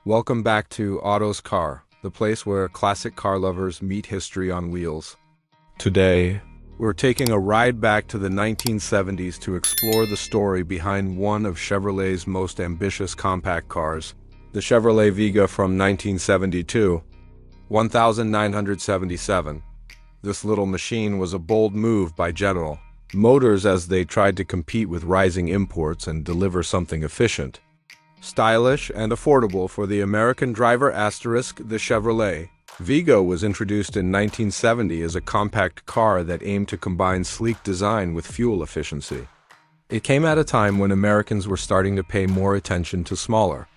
Welcome back to Auto's Car, the place where classic car lovers meet history on wheels. Today, we're taking a ride back to the 1970s to explore the story behind one of Chevrolet's most ambitious compact cars, the Chevrolet Vega from 1972, 1977. This little machine was a bold move by General Motors as they tried to compete with rising imports and deliver something efficient, stylish, and affordable for the American driver. The Chevrolet Vega was introduced in 1970 as a compact car that aimed to combine sleek design with fuel efficiency. It came at a time when Americans were starting to pay more attention to smaller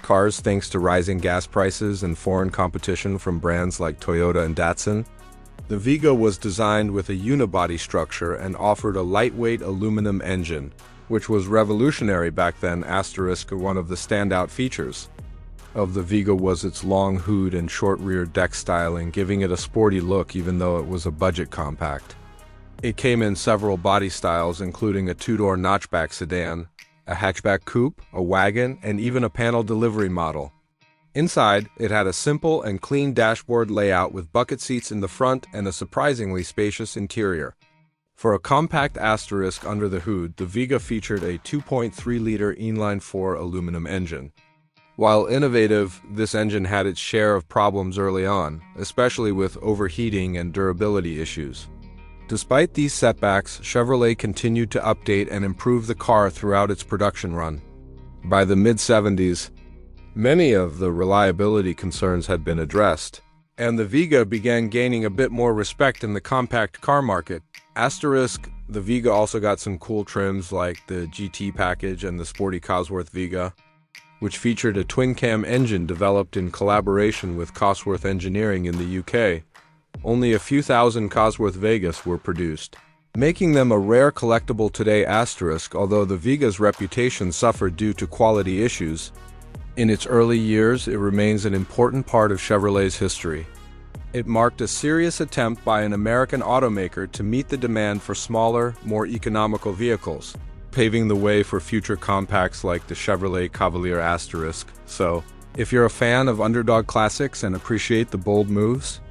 cars thanks to rising gas prices and foreign competition from brands like Toyota and Datsun. The Vega was designed with a unibody structure and offered a lightweight aluminum engine, which was revolutionary back then. One of the standout features of the Vega was its long hood and short rear deck styling, giving it a sporty look even though it was a budget compact. It came in several body styles, including a two-door notchback sedan, a hatchback coupe, a wagon, and even a panel delivery model. Inside, it had a simple and clean dashboard layout with bucket seats in the front and a surprisingly spacious interior. For a compact under the hood, the Vega featured a 2.3-liter inline-4 aluminum engine. While innovative, this engine had its share of problems early on, especially with overheating and durability issues. Despite these setbacks, Chevrolet continued to update and improve the car throughout its production run. By the mid-70s, many of the reliability concerns had been addressed, and the Vega began gaining a bit more respect in the compact car market. The Vega also got some cool trims like the GT package and the sporty Cosworth Vega, which featured a twin-cam engine developed in collaboration with Cosworth Engineering in the UK. Only a few thousand Cosworth Vegas were produced, making them a rare collectible today. Although the Vega's reputation suffered due to quality issues, in its early years it remains an important part of Chevrolet's history. It marked a serious attempt by an American automaker to meet the demand for smaller, more economical vehicles, paving the way for future compacts like the Chevrolet Cavalier *. So, if you're a fan of underdog classics and appreciate the bold moves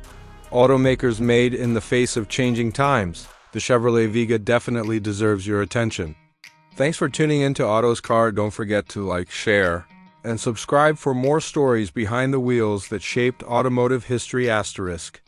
automakers made in the face of changing times, the Chevrolet Vega definitely deserves your attention. Thanks for tuning in to Auto's Car. Don't forget to like, share, and subscribe for more stories behind the wheels that shaped automotive history *.